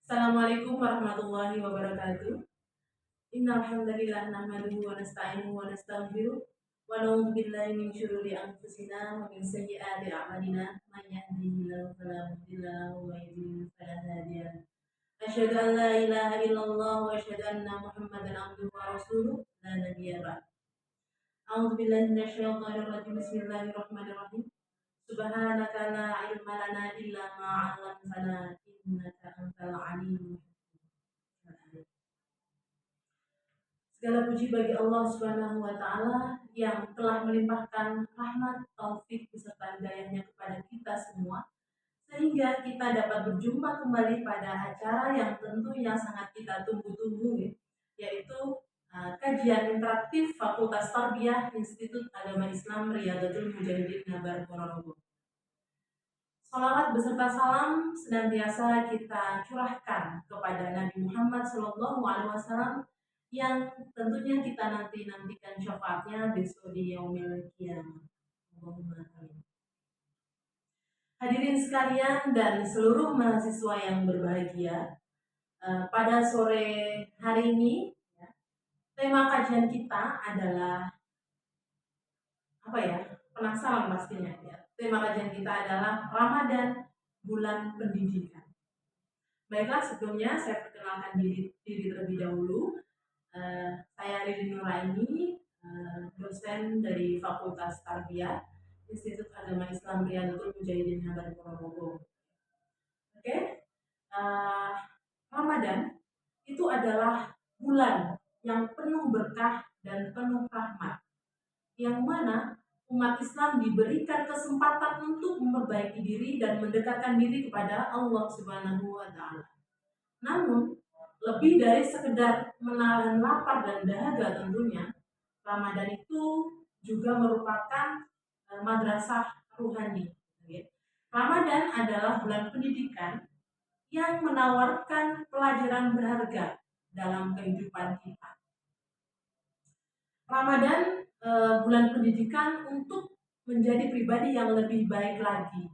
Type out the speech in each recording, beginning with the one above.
Assalamualaikum warahmatullahi wabarakatuh. Innal hamdalillah nahmaduhu wa nasta'inuhu wa nastaghfiruh wa na'udzu billahi min syururi anfusina wa min sayyiati a'malina may yahdihillahu fala mudilla lahu wa may yudlil fala hadiya lahu. Asyhadu an la ilaha illallah wa asyhadu anna Muhammadan abduhu wa rasuluh la nabiyya ba'd. A'udzu billahi minasyaitonir rajim. Bismillahirrahmanirrahim. Subhanaka la ilma lana illa ma 'allamtana innaka antal alimul hakim. Segala puji bagi Allah Subhanahu wa taala yang telah melimpahkan rahmat, taufik beserta hidayahnya kepada kita semua sehingga kita dapat berjumpa kembali pada acara yang tentunya sangat kita tunggu-tunggu, yaitu kajian interaktif Fakultas Tarbiyah Institut Agama Islam Riyadatul Mujahidin Ngabar Ponorogo. Salawat beserta salam senantiasa kita curahkan kepada Nabi Muhammad SAW yang tentunya kita nantikan syafaatnya besok di yaumil qiyamah. Allahumma amin. Hadirin sekalian dan seluruh mahasiswa yang berbahagia, pada sore hari ini tema kajian kita adalah penasaran pastinya ya. Tema kajian kita adalah Ramadan, bulan pendidikan. Baiklah, sebelumnya saya perkenalkan diri terlebih dahulu. Saya Ririn Nuraini, dosen dari Fakultas Tarbiyah Institut Agama Islam Riyadatul Mujahidin Ngabar Ponorogo. Oke, Ramadan itu adalah bulan yang penuh berkah dan penuh rahmat, yang mana umat Islam diberikan kesempatan untuk memperbaiki diri dan mendekatkan diri kepada Allah Subhanahu wa taala. Namun, lebih dari sekedar menahan lapar dan dahaga tentunya, Ramadan itu juga merupakan madrasah ruhani. Ramadan adalah bulan pendidikan yang menawarkan pelajaran berharga dalam kehidupan kita. Ramadan bulan pendidikan untuk menjadi pribadi yang lebih baik lagi.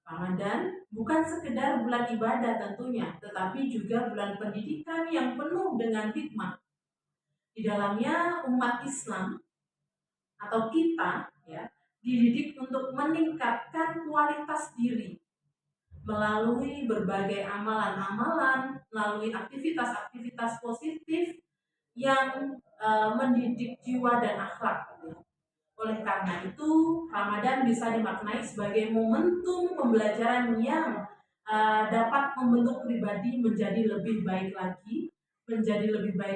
Ramadan bukan sekedar bulan ibadah tentunya, tetapi juga bulan pendidikan yang penuh dengan hikmah. Di dalamnya umat Islam atau kita dididik untuk meningkatkan kualitas diri melalui berbagai amalan-amalan, melalui aktivitas-aktivitas positif yang mendidik jiwa dan akhlak. Oleh karena itu, Ramadan bisa dimaknai sebagai momentum pembelajaran yang dapat membentuk pribadi menjadi lebih baik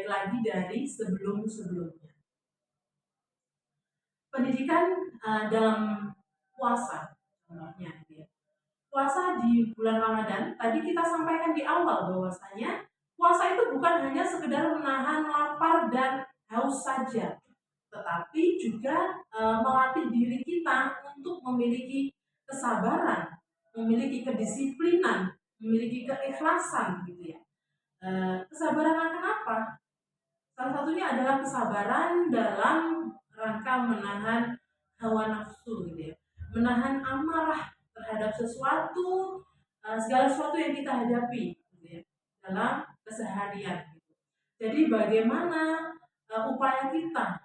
lagi, dari sebelum-sebelumnya. Pendidikan dalam puasa, contohnya. Puasa di bulan Ramadan, tadi kita sampaikan di awal bahwasanya puasa itu bukan hanya sekedar menahan lapar dan haus saja, tetapi juga melatih diri kita untuk memiliki kesabaran, memiliki kedisiplinan, memiliki keikhlasan gitu ya. Kesabaran akan apa? Salah satunya adalah kesabaran dalam rangka menahan hawa nafsu gitu ya. Menahan amarah terhadap sesuatu, segala sesuatu yang kita hadapi gitu ya, dalam keseharian gitu. Jadi bagaimana upaya kita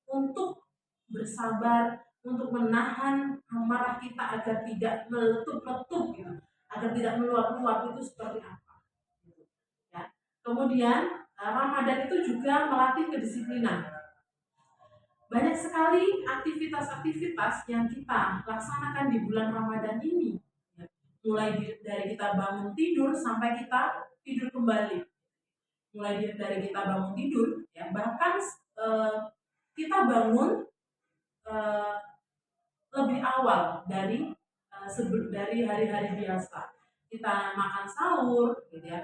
untuk bersabar, untuk menahan amarah kita agar tidak meletup-letup gitu, agar tidak meluap-luap, itu seperti apa gitu. Ya. Kemudian Ramadan itu juga melatih kedisiplinan. Banyak sekali aktivitas-aktivitas yang kita laksanakan di bulan Ramadan ini, ya. Mulai dari kita bangun tidur sampai kita tidur kembali. Mulai dari kita bangun tidur, ya, bahkan kita bangun lebih awal dari hari-hari biasa. Kita makan sahur, gitu ya.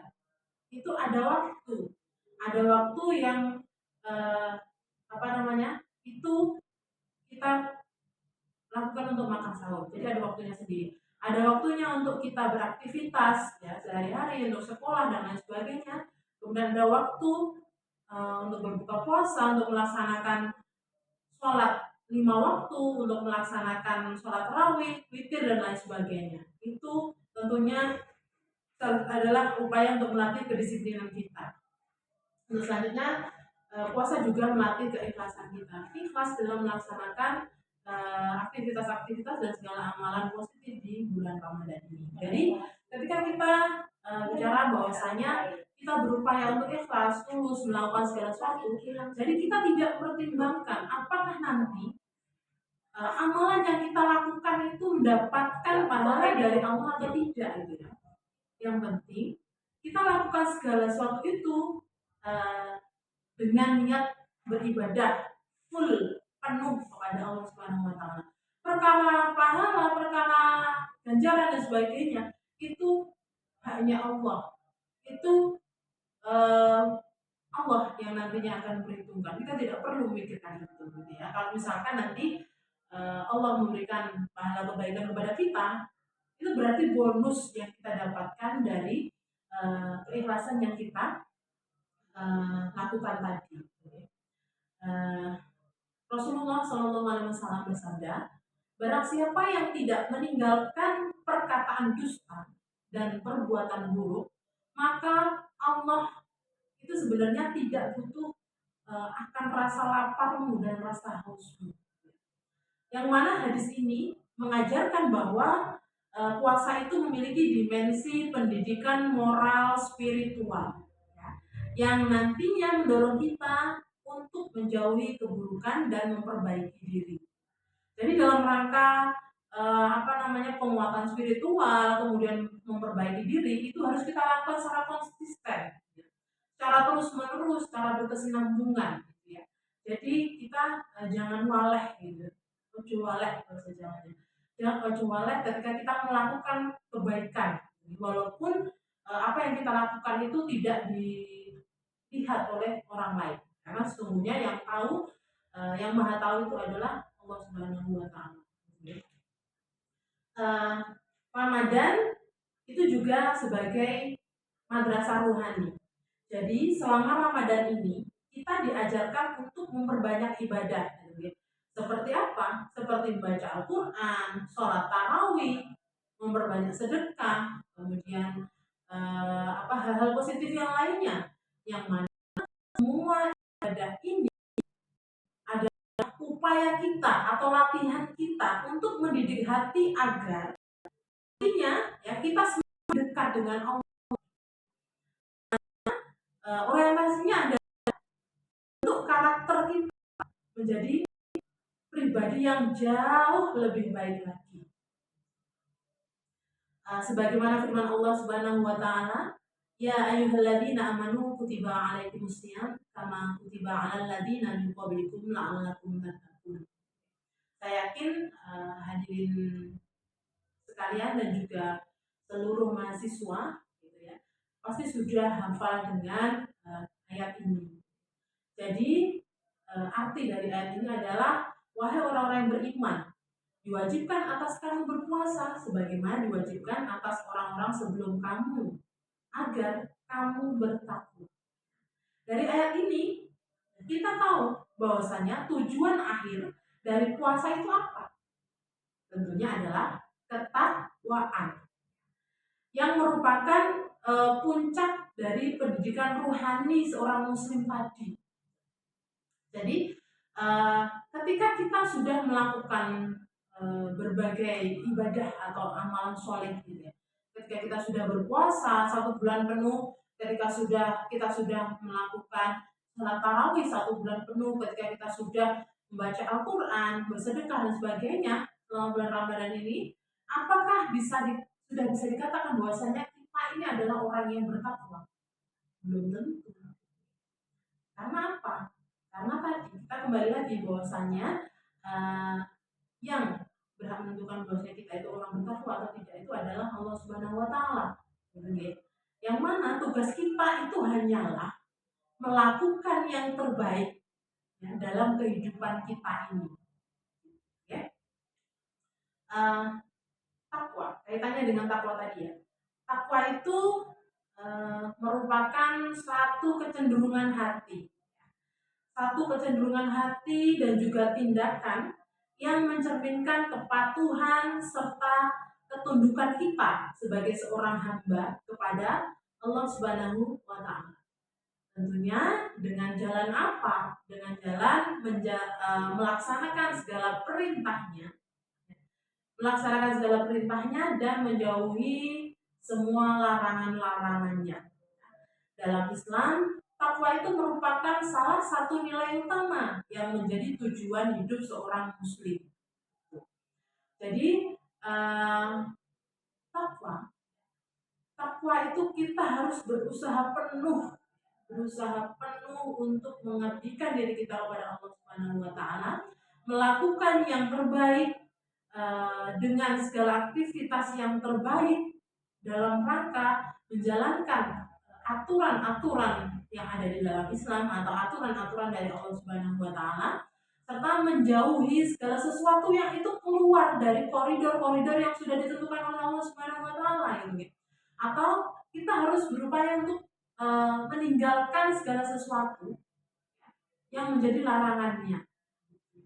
Itu ada waktu yang itu kita lakukan untuk makan sahur. Jadi ada waktunya sendiri. Ada waktunya untuk kita beraktivitas ya sehari-hari, untuk sekolah dan lain sebagainya. Kemudian ada waktu untuk berbuka puasa, untuk melaksanakan sholat 5 waktu, untuk melaksanakan sholat tarawih, witir dan lain sebagainya. Itu tentunya adalah upaya untuk melatih kedisiplinan kita. Terus selanjutnya, puasa juga melatih keikhlasan kita. Ikhlas dalam melaksanakan aktivitas-aktivitas dan segala amalan positif di bulan Ramadan ini. Jadi ketika kita bicara bahwasanya kita berupaya untuk ikhlas, tulus melakukan segala sesuatu, jadi kita tidak mempertimbangkan apakah nanti amalan yang kita lakukan itu mendapatkan pahala dari Allah atau tidak, gitu ya. Yang penting kita lakukan segala sesuatu itu uh, dengan niat beribadah full, penuh kepada Allah Subhanahu wa taala. Perkara pahala, perkara ganjaran dan sebagainya itu hanya Allah. Itu Allah yang nantinya akan memperhitungkan. Kita tidak perlu memikirkan itu, gitu ya. Kalau misalkan nanti Allah memberikan pahala kebaikan kepada kita, itu berarti bonus yang kita dapatkan dari keikhlasan yang kita lakukan tadi. Rasulullah SAW bersabda, barang siapa yang tidak meninggalkan perkataan dusta dan perbuatan buruk, maka Allah itu sebenarnya tidak butuh akan rasa laparmu dan rasa hausmu. Yang mana hadis ini mengajarkan bahwa puasa itu memiliki dimensi pendidikan moral spiritual, ya, yang nantinya mendorong kita untuk menjauhi keburukan dan memperbaiki diri. Jadi dalam rangka penguatan spiritual, kemudian memperbaiki diri, itu harus kita lakukan secara konsisten, secara terus menerus, secara berkesinambungan, gitu ya. Jadi kita jangan waleh, gitu, ojo waleh bahasa Jawanya. Jangan ojo waleh ketika kita melakukan kebaikan, walaupun apa yang kita lakukan itu tidak dilihat oleh orang lain, karena sesungguhnya yang tahu, yang maha tahu itu adalah Allah Subhanahu wa taala. Ramadan itu juga sebagai madrasah rohani. Jadi selama Ramadan ini kita diajarkan untuk memperbanyak ibadah. Seperti apa? Seperti membaca Al-Quran, sholat tarawih, memperbanyak sedekah, kemudian hal-hal positif yang lainnya. Yang mana semua ibadah ini adalah upaya kita atau latihan kita untuk mendidik hati agar artinya ya kita semakin dekat dengan Allah. Orientasinya adalah untuk karakter kita menjadi pribadi yang jauh lebih baik lagi. Sebagaimana firman Allah Subhanahu wa taala, ya ayyuhalladzina amanu kutiba alaikumusiyam kama kutiba alal ladzina min qablikum la'allakum tattaqun. Saya yakin hadirin sekalian dan juga seluruh mahasiswa, gitu ya, pasti sudah hafal dengan ayat ini. Jadi arti dari ayat ini adalah, wahai orang-orang yang beriman, diwajibkan atas kamu berpuasa sebagaimana diwajibkan atas orang-orang sebelum kamu, agar kamu bertakwa. Dari ayat ini kita tahu bahwasanya tujuan akhir dari puasa itu apa? Tentunya adalah ketakwaan, yang merupakan puncak dari pendidikan rohani seorang muslim tadi. Jadi ketika kita sudah melakukan berbagai ibadah atau amalan soleh, gitu ya, ketika kita sudah berpuasa 1 bulan penuh, ketika kita sudah melakukan salat tarawih 1 bulan penuh, ketika kita sudah membaca Al-Quran, bersedekah dan sebagainya selama bulan Ramadan ini, apakah sudah bisa dikatakan bahwasanya kita ini adalah orang yang bertakwa? Belum tentu. Karena apa? Karena tadi kita kembali lagi bahwasanya yang berhak menentukan bahwasanya kita itu orang bertakwa atau tidak itu adalah Allah Subhanahu wa taala. Yang mana tugas kita itu hanyalah melakukan yang terbaik ya, dalam kehidupan kita ini. Ya. Takwa, kaitannya dengan takwa tadi ya. Takwa itu merupakan satu kecenderungan hati. Satu kecenderungan hati dan juga tindakan yang mencerminkan kepatuhan serta ketundukan kita sebagai seorang hamba kepada Allah Subhanahu wa Ta'ala. Tentunya dengan jalan apa? Dengan jalan melaksanakan segala perintahnya, dan menjauhi semua larangan-larangannya. Dalam Islam, takwa itu merupakan salah satu nilai utama yang menjadi tujuan hidup seorang muslim. Jadi takwa itu kita harus berusaha penuh untuk mengabdikan diri kita kepada Allah Subhanahu wa Ta'ala, melakukan yang terbaik dengan segala aktivitas yang terbaik dalam rangka menjalankan aturan-aturan yang ada di dalam Islam atau aturan-aturan dari Allah Subhanahu wa Ta'ala, serta menjauhi segala sesuatu yang itu keluar dari koridor-koridor yang sudah ditentukan oleh Allah Subhanahu wa Ta'ala gitu. Atau kita harus berupaya untuk meninggalkan segala sesuatu yang menjadi larangannya.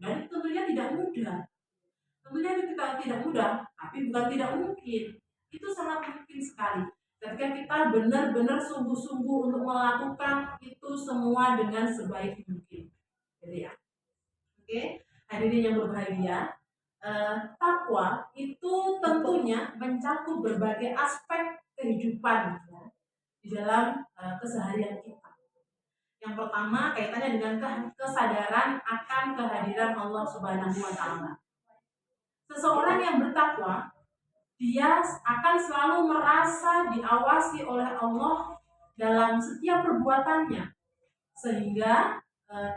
Dan tentunya tidak mudah. Tapi bukan tidak mungkin. Itu sangat mungkin sekali. Ketika kita benar-benar sungguh-sungguh untuk melakukan itu semua dengan sebaik mungkin. Jadi ya. Oke, hadirin yang berbahagia, takwa itu tentunya mencakup berbagai aspek kehidupan di dalam keseharian kita. Yang pertama kaitannya dengan kesadaran akan kehadiran Allah Subhanahu wa Ta'ala. Seseorang yang bertakwa, dia akan selalu merasa diawasi oleh Allah dalam setiap perbuatannya, sehingga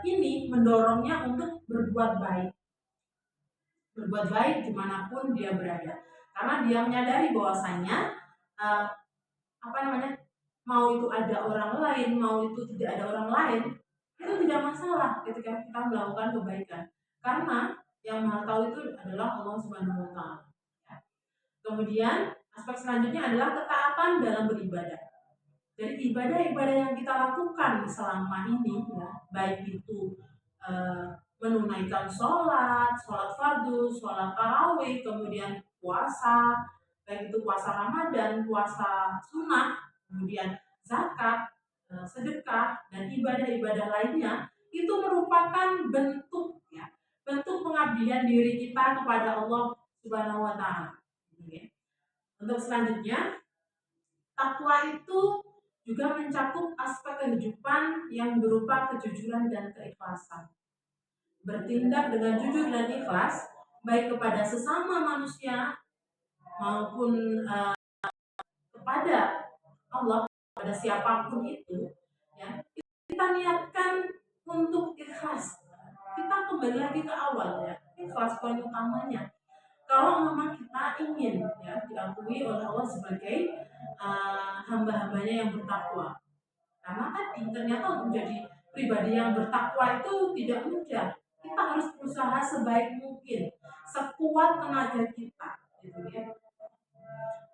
ini mendorongnya untuk berbuat baik dimanapun dia berada, karena dia menyadari bahwasanya mau itu ada orang lain, mau itu tidak ada orang lain, itu tidak masalah ketika kita melakukan kebaikan, karena yang Maha Tahu itu adalah Allah Subhanahu wa Ta'ala. Kemudian aspek selanjutnya adalah ketaatan dalam beribadah. Jadi ibadah-ibadah yang kita lakukan selama ini, ya, baik itu menunaikan sholat fardu, sholat tarawih, kemudian puasa, baik itu puasa Ramadan, puasa sunnah, kemudian zakat, sedekah, dan ibadah-ibadah lainnya, itu merupakan bentuk pengabdian diri kita kepada Allah Subhanahu wa Ta'ala. Untuk selanjutnya, takwa itu juga mencakup aspek kehidupan yang berupa kejujuran dan keikhlasan. Bertindak dengan jujur dan ikhlas, baik kepada sesama manusia maupun kepada Allah, pada siapapun itu, ya, kita niatkan untuk ikhlas. Kita kembali lagi ke awal, ya, ikhlas poin utamanya. Kalau memang kita ingin, ya, diakui oleh Allah sebagai hamba-hambanya yang bertakwa, karena tadi ternyata untuk menjadi pribadi yang bertakwa itu tidak mudah. Kita harus berusaha sebaik mungkin, sekuat tenaga kita, gitu ya.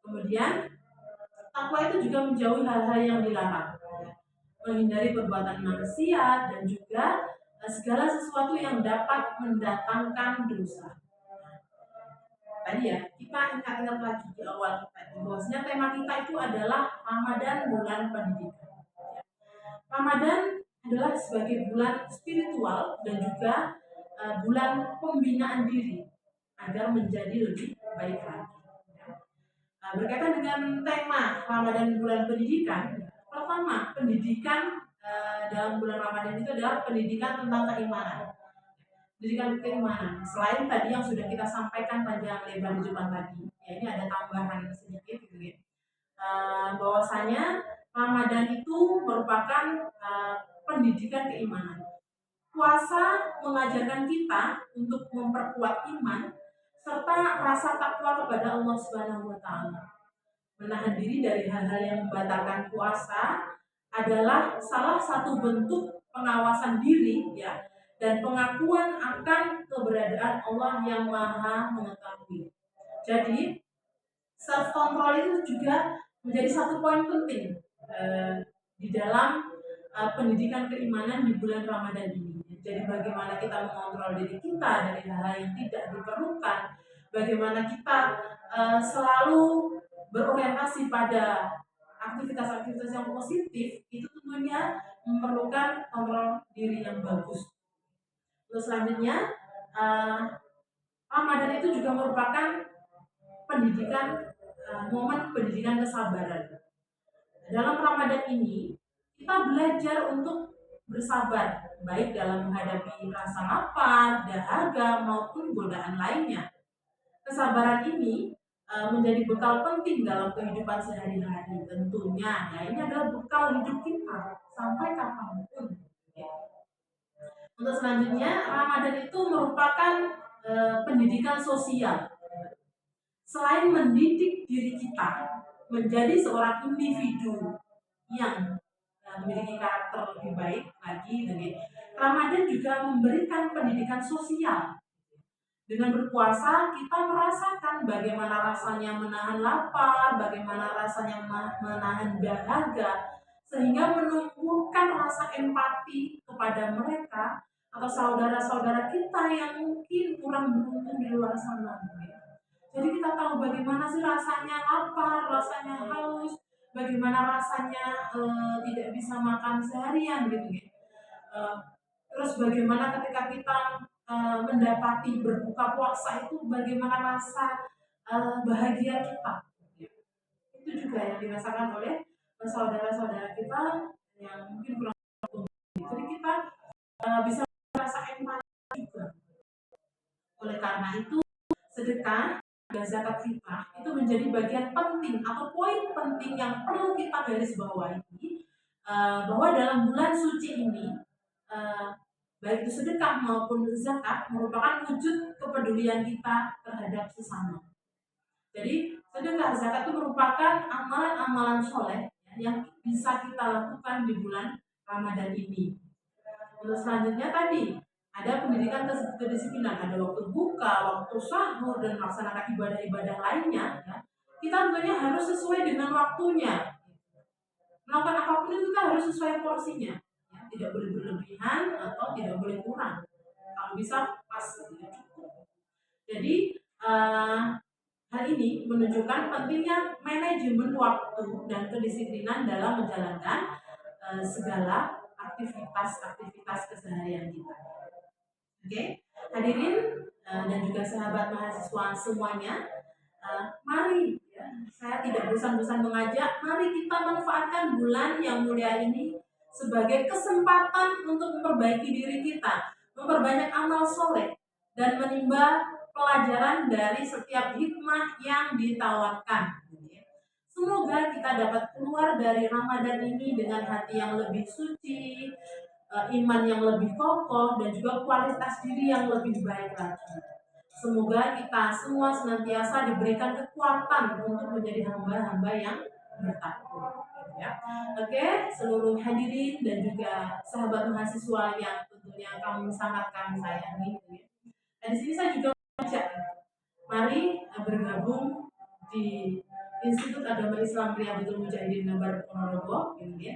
Kemudian takwa itu juga menjauhi hal-hal yang dilarang, menghindari perbuatan maksiat dan juga segala sesuatu yang dapat mendatangkan dosa. Tadi ya, kita ingat-ingat lagi di awal tadi bahwasanya tema kita itu adalah Ramadan, bulan pendidikan. Ramadan adalah sebagai bulan spiritual dan juga bulan pembinaan diri agar menjadi lebih baik lagi. Berkaitan dengan tema Ramadan bulan pendidikan, pertama, pendidikan dalam bulan Ramadan itu adalah pendidikan tentang keimanan. Pendidikan keimanan. Selain tadi yang sudah kita sampaikan panjang lebar di depan tadi, ya, ini ada tambahan sedikit gitu ya. Bahwasanya Ramadan itu merupakan pendidikan keimanan. Puasa mengajarkan kita untuk memperkuat iman serta rasa takwa kepada Allah Subhanahu wa Ta'ala. Menahan diri dari hal-hal yang membatalkan puasa adalah salah satu bentuk pengawasan diri, ya, dan pengakuan akan keberadaan Allah yang Maha Mengetahui. Jadi self control itu juga menjadi satu poin penting di dalam pendidikan keimanan di bulan Ramadan ini. Jadi bagaimana kita mengontrol diri kita dari hal-hal yang tidak diperlukan, bagaimana kita selalu berorientasi pada aktivitas-aktivitas yang positif, itu tentunya memerlukan kontrol diri yang bagus. Terus selanjutnya, Ramadan itu juga merupakan pendidikan, momen pendidikan kesabaran. Dalam Ramadan ini kita belajar untuk bersabar, baik dalam menghadapi rasa lapar, dahaga maupun godaan lainnya. Kesabaran ini menjadi bekal penting dalam kehidupan sehari-hari tentunya. Ya, ini adalah bekal hidup kita sampai kapanpun. Untuk selanjutnya, Ramadan itu merupakan pendidikan sosial. Selain mendidik diri kita menjadi seorang individu yang memiliki karakter lebih baik lagi, Ramadan juga memberikan pendidikan sosial. Dengan berpuasa, kita merasakan bagaimana rasanya menahan lapar, bagaimana rasanya menahan dahaga, sehingga menumbuhkan rasa empati kepada mereka atau saudara-saudara kita yang mungkin kurang beruntung di luar sana. Jadi kita tahu bagaimana sih rasanya lapar, rasanya haus, bagaimana rasanya tidak bisa makan seharian gitu ya. Terus bagaimana ketika kita mendapati berbuka puasa itu bagaimana rasa bahagia kita. Itu juga yang dirasakan oleh saudara-saudara kita yang mungkin kurang beruntung. Jadi kita bisa merasa empati juga. Oleh karena itu sedekah dan zakat fitrah itu menjadi bagian penting atau poin penting yang perlu kita garis bawahi, bahwa dalam bulan suci ini baik itu sedekah maupun zakat merupakan wujud kepedulian kita terhadap sesama. Jadi sedekah zakat itu merupakan amalan-amalan soleh yang bisa kita lakukan di bulan Ramadan ini. Untuk selanjutnya tadi ada pendidikan kedisiplinan, ada waktu buka, waktu sahur, dan melaksanakan ibadah-ibadah lainnya. Ya. Kita tentunya harus sesuai dengan waktunya. Melakukan apapun itu kita harus sesuai porsinya. Ya. Tidak boleh berlebihan atau tidak boleh kurang. Kalau bisa pas, tidak cukup. Jadi hal ini menunjukkan pentingnya manajemen waktu dan kedisiplinan dalam menjalankan segala aktivitas keseharian kita. Oke, hadirin dan juga sahabat mahasiswa semuanya, mari ya, saya tidak bosan-bosan mengajak, mari kita manfaatkan bulan yang mulia ini sebagai kesempatan untuk memperbaiki diri kita, memperbanyak amal soleh, dan menimba pelajaran dari setiap hikmah yang ditawarkan. Semoga kita dapat keluar dari Ramadan ini dengan hati yang lebih suci, iman yang lebih kokoh, dan juga kualitas diri yang lebih baik lagi. Semoga kita semua senantiasa diberikan kekuatan untuk menjadi hamba-hamba yang bertakwa. Ya. Oke, seluruh hadirin dan juga sahabat mahasiswa yang tentunya sangat kami sayangi. Dan di sini saya juga mengajak, mari bergabung di Institut Agama Islam Riyadhul Mujahidin Nabar Ponorogo, gitu ya.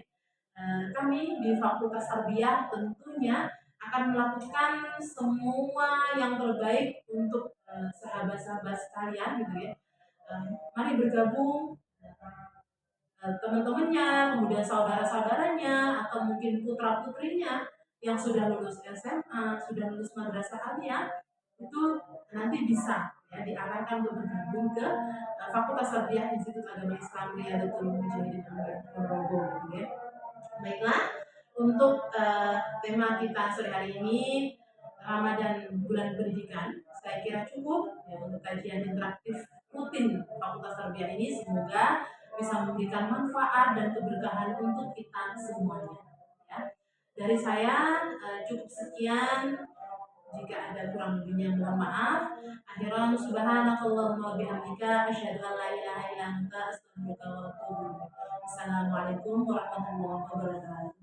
Kami di Fakultas Tarbiyah tentunya akan melakukan semua yang terbaik untuk sahabat-sahabat sekalian, gitu ya. Mari bergabung teman-temannya, kemudian saudara-saudaranya, atau mungkin putra-putrinya yang sudah lulus SMA, sudah lulus madrasah aliyah, itu nanti bisa ya diarahkan untuk bergabung ke Fakultas Tarbiyah Institut Agama Islam Riyadhul Mujahidin Ponorogo, gitu ya. Baiklah, untuk tema kita sore hari ini Ramadan bulan pendidikan, saya kira cukup ya untuk kajian interaktif rutin Fakultas Tarbiyah ini. Semoga bisa memberikan manfaat dan keberkahan untuk kita semuanya. Ya. Dari saya cukup sekian. Jika ada kurang lebihnya mohon maaf. Akhiran subhanakallahumma wa bihamdika asyhadu an la ilaha illa anta astaghfiruka wa atubu ilaik. Assalamualaikum warahmatullahi wabarakatuh.